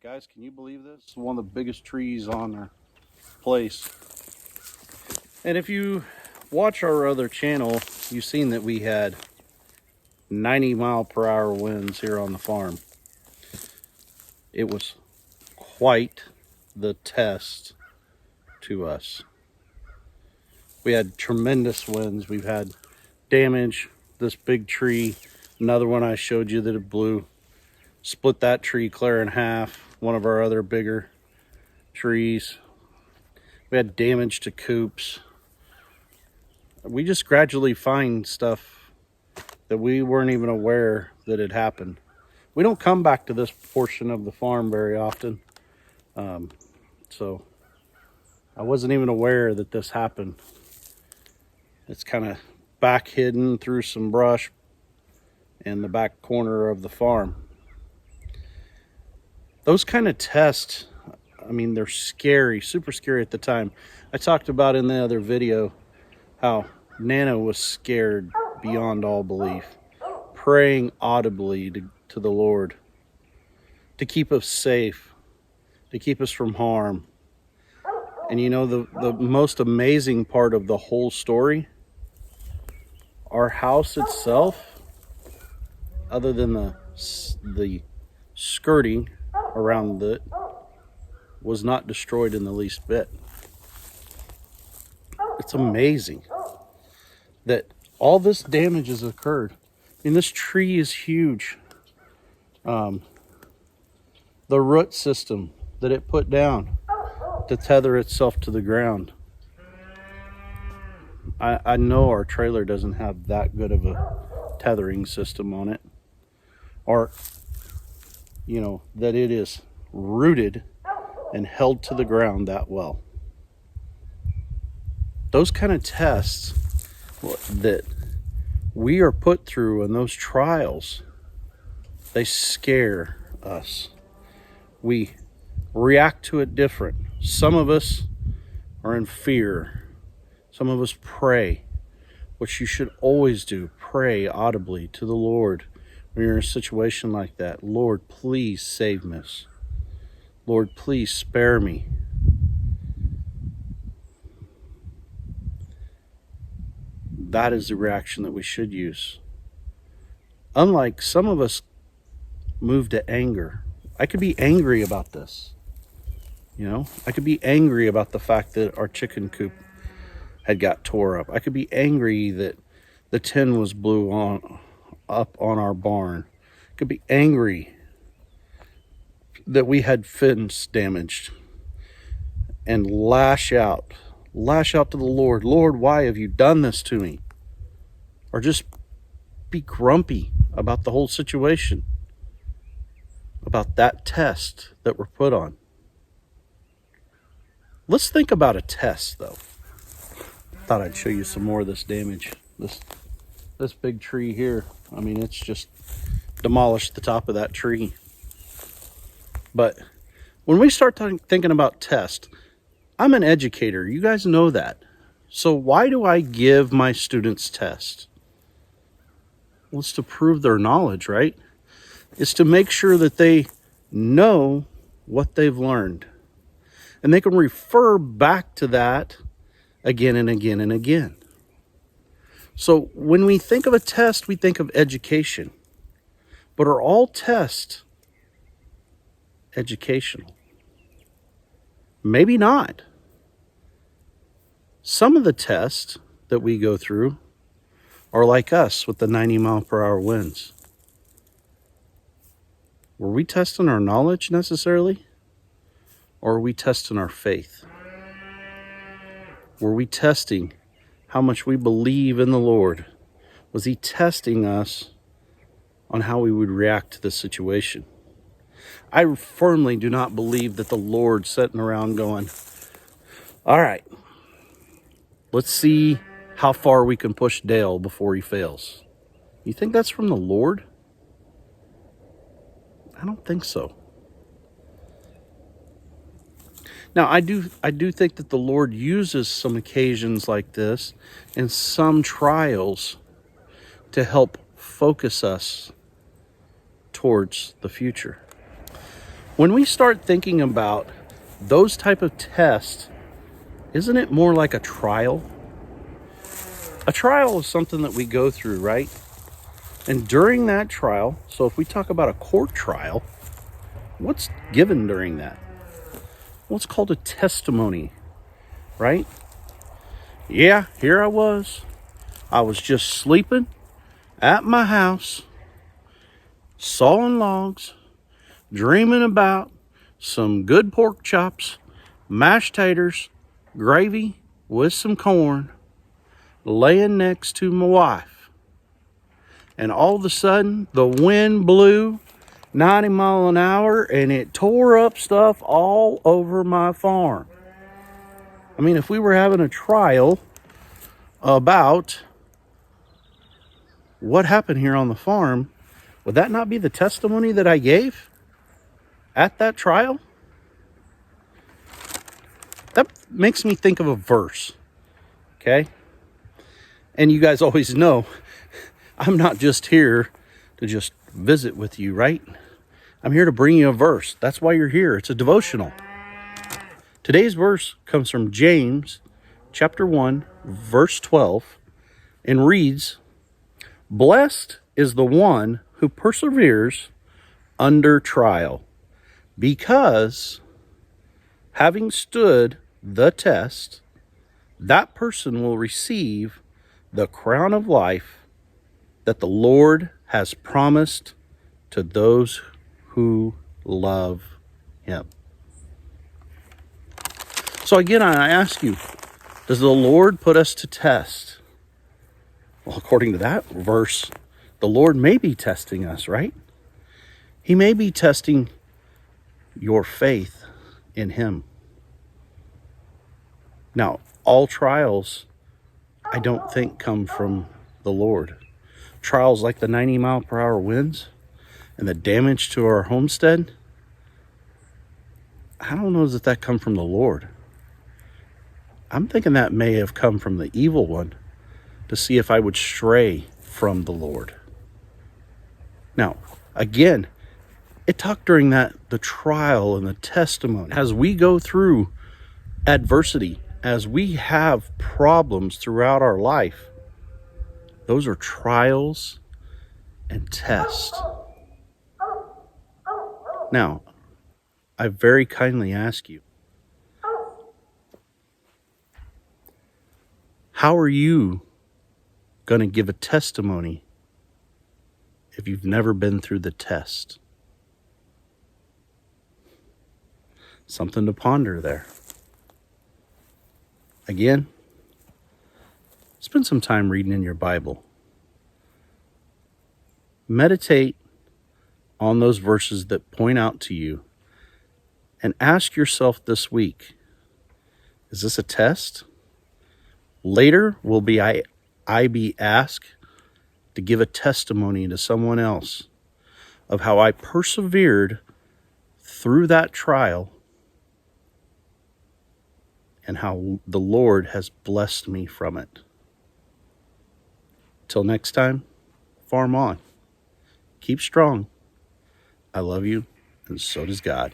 Guys, can you believe this? It's one of the biggest trees on our place. And if you watch our other channel, you've seen that we had 90-mile-per-hour winds here on the farm. It was quite the test to us. We had tremendous winds. We've had damage. This big tree, another one I showed you that it blew, split that tree clear in half. One of our other bigger trees. We had damage to coops. We just gradually find stuff that we weren't even aware that had happened. We don't come back to this portion of the farm very often. So I wasn't even aware that this happened. It's kind of back hidden through some brush in the back corner of the farm. Those kind of tests, I mean, they're scary, super scary at the time. I talked about in the other video how Nana was scared beyond all belief, praying audibly to the Lord to keep us safe, to keep us from harm. And you know, the most amazing part of the whole story, our house itself, other than the skirting around it, was not destroyed in the least bit. It's amazing that all this damage has occurred. I mean, this tree is huge. The root system that it put down to tether itself to the ground. I know our trailer doesn't have that good of a tethering system on it, or you know, that it is rooted and held to the ground that well. Those kind of tests that we are put through and those trials, they scare us. We react to it different. Some of us are in fear. Some of us pray, which you should always do. Pray audibly to the Lord when you're in a situation like that. Lord, please save me. Lord, please spare me. That is the reaction that we should use. Unlike some of us move to anger. I could be angry about this. You know, I could be angry about the fact that our chicken coop had got tore up. I could be angry that the tin was up on our barn. I could be angry that we had fins damaged and lash out to the Lord. Lord, why have you done this to me? Or just be grumpy about the whole situation, about that test that we're put on. Let's think about a test, though. Thought I'd show you some more of this damage. This big tree here, I mean, it's just demolished the top of that tree. But when we start thinking about test, I'm an educator. You guys know that. So why do I give my students tests? Well, it's to prove their knowledge, right? It's to make sure that they know what they've learned. And they can refer back to that again and again and again. So when we think of a test, we think of education. But are all tests educational? Maybe not. Some of the tests that we go through are like us with the 90-mile-per-hour winds. Were we testing our knowledge necessarily? Or are we testing our faith? Were we testing how much we believe in the Lord? Was he testing us on how we would react to the situation? I firmly do not believe that the Lord's sitting around going, all right, let's see how far we can push Dale before he fails. You think that's from the Lord? I don't think so. Now, I do think that the Lord uses some occasions like this and some trials to help focus us towards the future. When we start thinking about those type of tests, isn't it more like a trial? A trial is something that we go through, right? And during that trial, so if we talk about a court trial, what's given during that? Well, it's called a testimony, right? Yeah, here I was. I was just sleeping at my house, sawing logs, dreaming about some good pork chops, mashed taters, gravy with some corn, laying next to my wife. And all of a sudden, the wind blew 90 miles an hour and it tore up stuff all over my farm. I mean, if we were having a trial about what happened here on the farm, would that not be the testimony that I gave at that trial? That makes me think of a verse, okay? And you guys always know I'm not just here to just visit with you, right? I'm here to bring you a verse. That's why you're here. It's a devotional. Today's verse comes from James chapter 1, verse 12, and reads, "Blessed is the one who perseveres under trial, because having stood the test, that person will receive the crown of life that the Lord has promised to those who love him." So again, I ask you, does the Lord put us to test? Well, according to that verse, the Lord may be testing us, right? He may be testing your faith in him. Now, all trials, I don't think, come from the Lord. Trials like the 90-mile-per-hour winds and the damage to our homestead, I don't know that come from the Lord. I'm thinking that may have come from the evil one to see if I would stray from the Lord. Now, again, it talked during the trial and the testimony. As we go through adversity, as we have problems throughout our life, those are trials and tests. Now, I very kindly ask you, how are you going to give a testimony if you've never been through the test? Something to ponder there. Again, spend some time reading in your Bible. Meditate on those verses that point out to you, and ask yourself this week, is this a test? Later, will I be asked to give a testimony to someone else of how I persevered through that trial and how the Lord has blessed me from it. Till next time, farm on. Keep strong. I love you, and so does God.